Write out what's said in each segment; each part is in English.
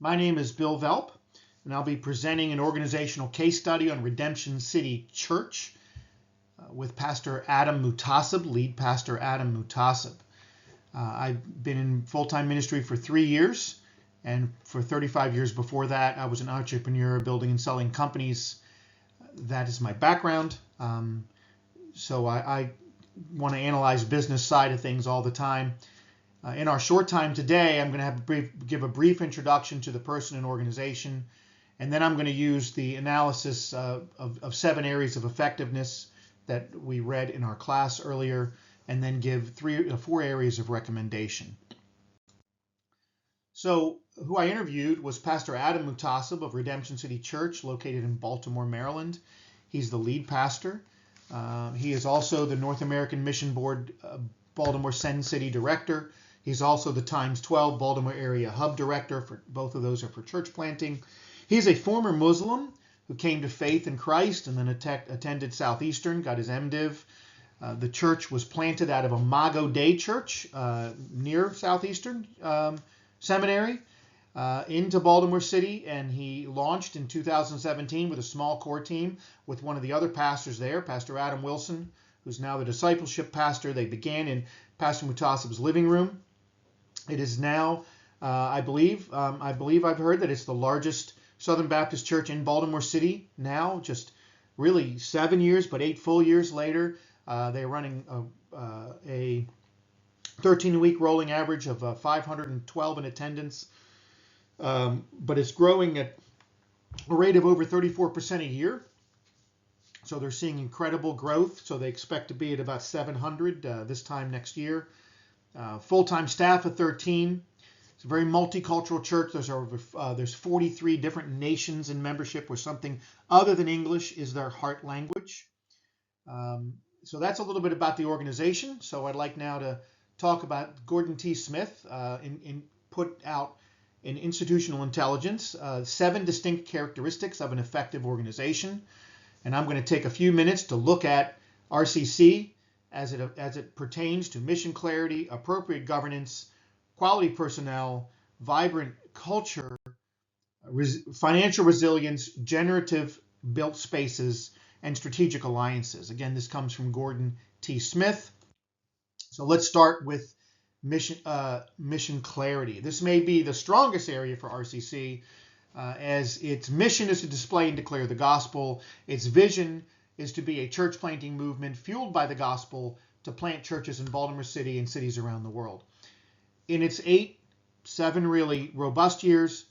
My name is Bill Velp, and I'll be presenting an organizational case study on Redemption City Church with Pastor Adam Muhtaseb, lead pastor Adam Muhtaseb. I've been in full-time ministry for 3 years, and for 35 years before that, I was an entrepreneur building and selling companies. That is my background. So I want to analyze business side of things all the time. In our short time today, I'm going to give a brief introduction to the person and organization, and then I'm going to use the analysis of 7 areas of effectiveness that we read in our class earlier, and then give 3 or 4 areas of recommendation. So who I interviewed was Pastor Adam Muhtaseb of Redemption City Church, located in Baltimore, Maryland. He's the lead pastor. He is also the North American Mission Board Baltimore Send City Director. He's also the Times 12 Baltimore Area Hub Director. For both of those are for church planting. He's a former Muslim who came to faith in Christ and then attended Southeastern, got his MDiv. The church was planted out of a Mago Day church near Southeastern Seminary into Baltimore City, and he launched in 2017 with a small core team with one of the other pastors there, Pastor Adam Wilson, who's now the discipleship pastor. They began in Pastor Muhtaseb's living room. It is now, I believe I've heard that it's the largest Southern Baptist church in Baltimore City now, just really 7 years, but 8 full years later. They're running a 13-week rolling average of 512 in attendance, but it's growing at a rate of over 34% a year. So they're seeing incredible growth. So they expect to be at about 700 this time next year. Full-time staff of 13. It's a very multicultural church. There's 43 different nations in membership where something other than English is their heart language. So that's a little bit about the organization. So I'd like now to talk about Gordon T. Smith put out in Institutional Intelligence, 7 distinct characteristics of an effective organization. And I'm going to take a few minutes to look at RCC as it pertains to mission clarity, appropriate governance, quality personnel, vibrant culture, financial resilience, generative built spaces, and strategic alliances. Again, this comes from Gordon T. Smith. So let's start with mission clarity. This may be the strongest area for RCC, as its mission is to display and declare the gospel. Its vision is to be a church planting movement fueled by the gospel to plant churches in Baltimore City and cities around the world. In its 7 really robust years,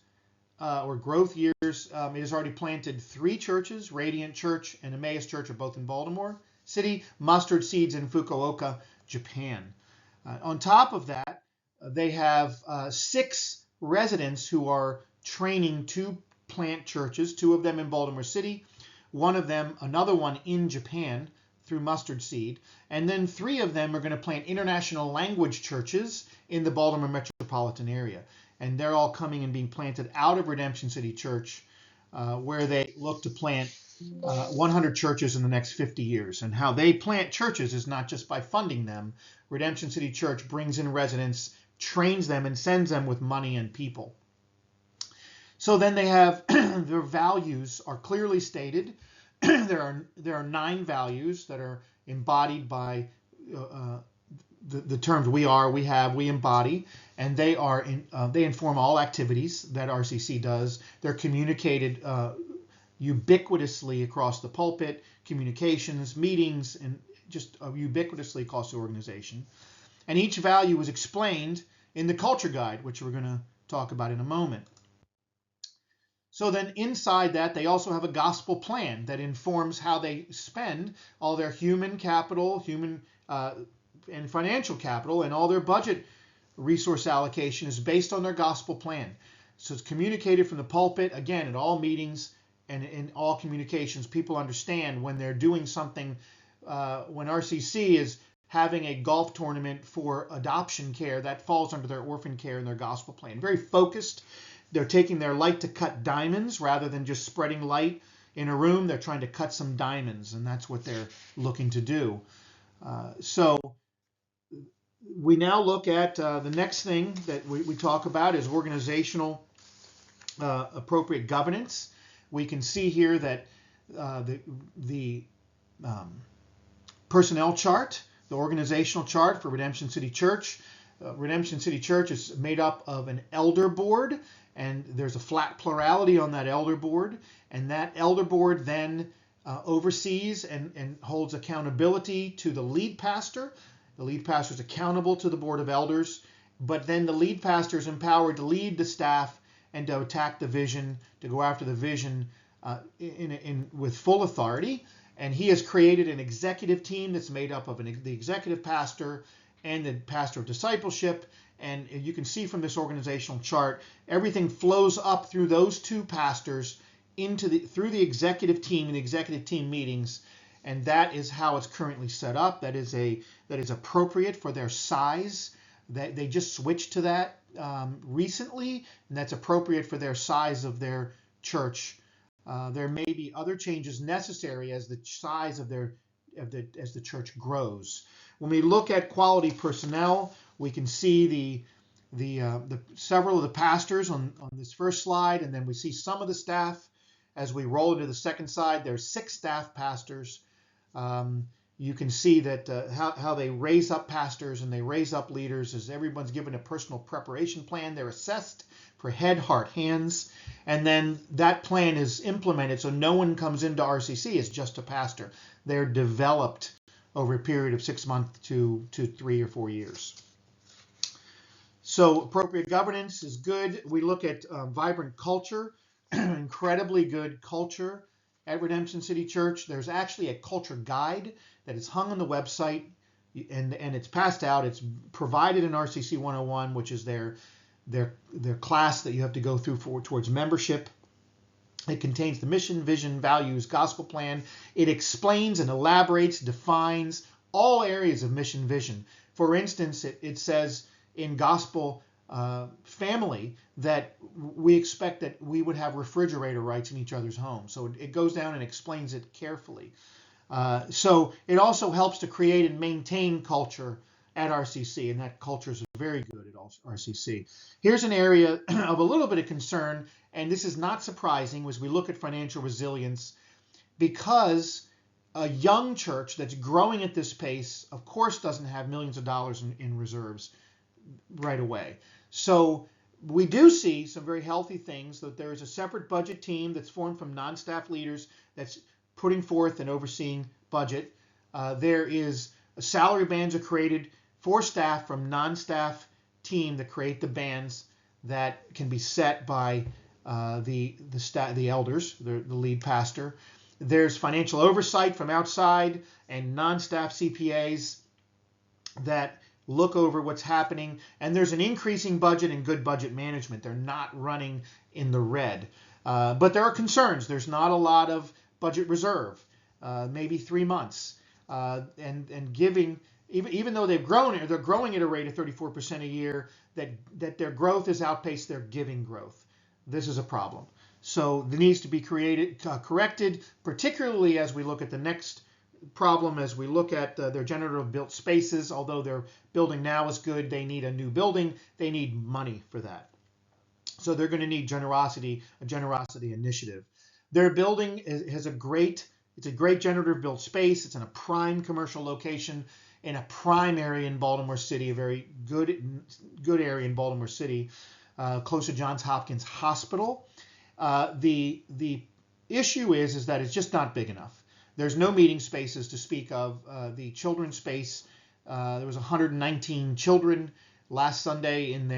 or growth years, it has already planted 3 churches. Radiant Church and Emmaus Church are both in Baltimore City. Mustard Seeds in Fukuoka, Japan. On top of that, they have 6 residents who are training to plant churches, 2 of them in Baltimore City, another one in Japan through Mustard Seed, and then 3 of them are going to plant international language churches in the Baltimore metropolitan area. And they're all coming and being planted out of Redemption City Church, where they look to plant 100 churches in the next 50 years. And how they plant churches is not just by funding them. Redemption City Church brings in residents, trains them, and sends them with money and people. So then they have their values are clearly stated. There are 9 values that are embodied by the terms we are, we have, we embody, and they inform all activities that RCC does. They're communicated ubiquitously across the pulpit, communications, meetings, and just ubiquitously across the organization. And each value is explained in the culture guide, which we're going to talk about in a moment. So then inside that, they also have a gospel plan that informs how they spend all their human capital, and financial capital, and all their budget resource allocation is based on their gospel plan. So it's communicated from the pulpit, again, at all meetings and in all communications. People understand when they're doing something, when RCC is having a golf tournament for adoption care, that falls under their orphan care and their gospel plan. Very focused. They're taking their light to cut diamonds rather than just spreading light in a room. They're trying to cut some diamonds, and that's what they're looking to do. So we now look at the next thing that we talk about is organizational appropriate governance. We can see here that the personnel chart, the organizational chart for Redemption City Church. Redemption City Church is made up of an elder board, and there's a flat plurality on that elder board, and that elder board then oversees and holds accountability to the lead pastor. The lead pastor is accountable to the board of elders, but then the lead pastor is empowered to lead the staff and to attack the vision, to go after the vision with full authority. And he has created an executive team that's made up of the executive pastor and the pastor of discipleship. And you can see from this organizational chart, everything flows up through those two pastors through the executive team and the executive team meetings. And that is how it's currently set up. That is appropriate for their size. That they just switched to that recently, and that's appropriate for their size of their church. There may be other changes necessary as the size as the church grows. When we look at quality personnel, we can see the several of the pastors on this first slide, and then we see some of the staff. As we roll into the second side, there's 6 staff pastors. You can see that how they raise up pastors and they raise up leaders as everyone's given a personal preparation plan. They're assessed for head, heart, hands, and then that plan is implemented so no one comes into RCC as just a pastor. They're developed over a period of 6 months to 3 or 4 years. So appropriate governance is good. We look at vibrant culture, incredibly good culture at Redemption City Church. There's actually a culture guide that is hung on the website, and it's passed out. It's provided in RCC 101, which is their class that you have to go through towards membership. It contains the mission, vision, values, gospel plan. It explains and elaborates, defines all areas of mission, vision. For instance, it says in gospel family that we expect that we would have refrigerator rights in each other's home. So it goes down and explains it carefully. So it also helps to create and maintain culture at RCC, and that culture is very good at RCC. Here's an area of a little bit of concern, and this is not surprising as we look at financial resilience, because a young church that's growing at this pace, of course, doesn't have millions of dollars in reserves right away. So we do see some very healthy things, that there is a separate budget team that's formed from non-staff leaders that's putting forth and overseeing budget. There is salary bands are created for staff from non-staff team that create the bands that can be set by the elders, the lead pastor. There's financial oversight from outside and non-staff CPAs that look over what's happening, and there's an increasing budget and good budget management. They're not running in the red. But there are concerns. There's not a lot of budget reserve, maybe 3 months. And giving, even though they're growing at a rate of 34% a year, that their growth has outpaced their giving growth. This is a problem. So there needs to be corrected, particularly as we look at the next problem, as we look at their generative built spaces. Although their building now is good, they need a new building. They need money for that. So they're going to need a generosity initiative. Their building it's a great generative built space. It's in a prime commercial location in a prime area in Baltimore City, a very good area in Baltimore City, close to Johns Hopkins Hospital. The issue is that it's just not big enough. There's no meeting spaces to speak of. The children's space, there was 119 children last Sunday in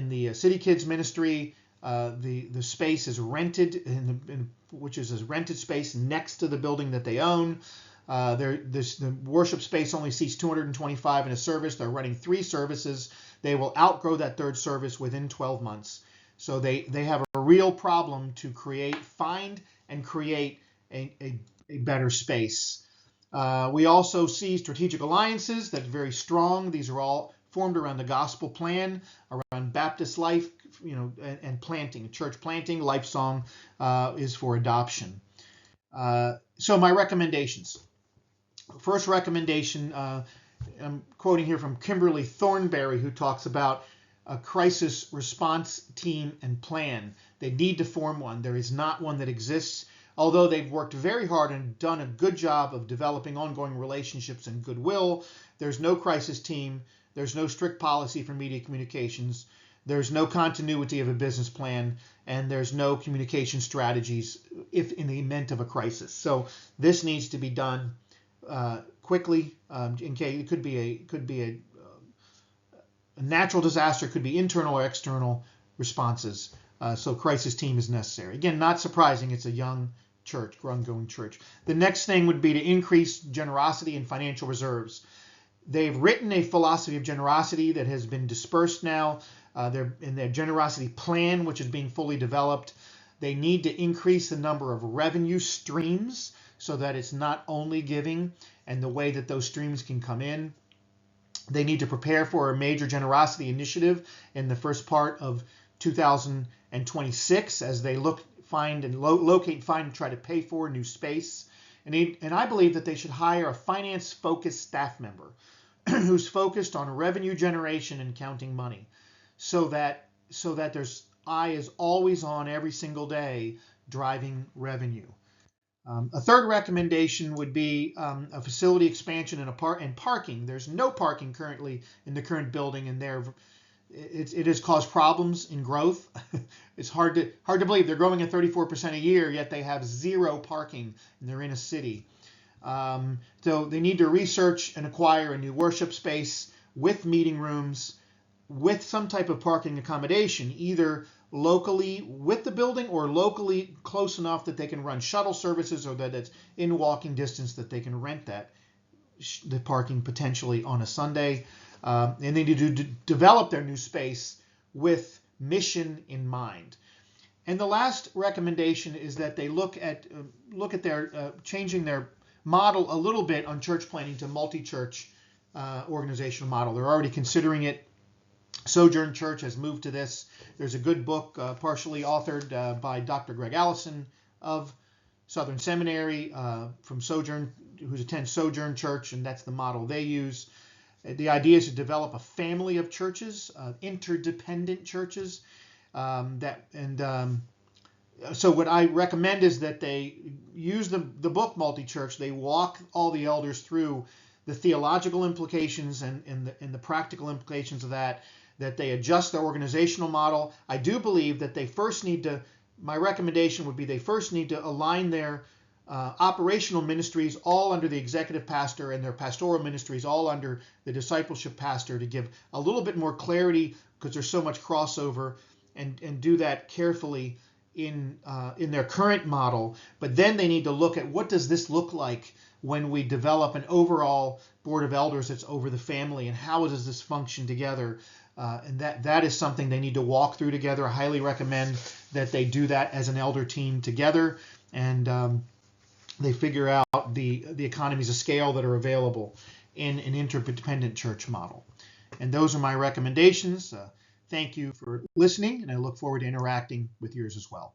the City Kids ministry. The space is rented, which is a rented space next to the building that they own. The worship space only seats 225 in a service. They're running 3 services. They will outgrow that 3rd service within 12 months. So they have a real problem to find and create a better space. We also see strategic alliances that are very strong. These are all formed around the gospel plan, around Baptist life, and planting, church planting. Life Song is for adoption. So my recommendations. First recommendation, I'm quoting here from Kimberly Thornberry, who talks about a crisis response team and plan. They need to form one. There is not one that exists. Although they've worked very hard and done a good job of developing ongoing relationships and goodwill, there's no crisis team. There's no strict policy for media communications. There's no continuity of a business plan, and there's no communication strategies if in the event of a crisis. So this needs to be done quickly. In case it could be a natural disaster, could be internal or external responses. So crisis team is necessary. Again, not surprising. It's a young church, ongoing church. The next thing would be to increase generosity and financial reserves. They've written a philosophy of generosity that has been dispersed now. They're in their generosity plan, which is being fully developed. They need to increase the number of revenue streams so that it's not only giving and the way that those streams can come in. They need to prepare for a major generosity initiative in the first part of 2026 as they find, and try to pay for new space. And I believe that they should hire a finance-focused staff member who's focused on revenue generation and counting money, so that there's eye is always on every single day driving revenue. A third recommendation would be a facility expansion and parking. There's no parking currently in the current building, and it has caused problems in growth. It's hard to believe they're growing at 34% a year, yet they have zero parking, and they're in a city. So they need to research and acquire a new worship space with meeting rooms, with some type of parking accommodation, either locally with the building or locally close enough that they can run shuttle services, or that it's in walking distance that they can rent the parking potentially on a Sunday. And they need to develop their new space with mission in mind. And the last recommendation is that they look at their changing their model a little bit on church planning to multi-church organizational model. They're already considering it. Sojourn Church has moved to this. There's a good book partially authored by Dr. Greg Allison of Southern Seminary from Sojourn, who attends Sojourn Church, and that's the model they use. The idea is to develop a family of churches, interdependent churches. So what I recommend is that they use the book Multi-Church. They walk all the elders through the theological implications and the practical implications of that they adjust their organizational model. I do believe that my recommendation would be they first need to align their operational ministries all under the executive pastor, and their pastoral ministries all under the discipleship pastor, to give a little bit more clarity, because there's so much crossover, and do that carefully in their current model. But then they need to look at, what does this look like when we develop an overall board of elders that's over the family, and how does this function together? And that is something they need to walk through together. I highly recommend that they do that as an elder team together, and they figure out the economies of scale that are available in an interdependent church model. And those are my recommendations. Thank you for listening, and I look forward to interacting with yours as well.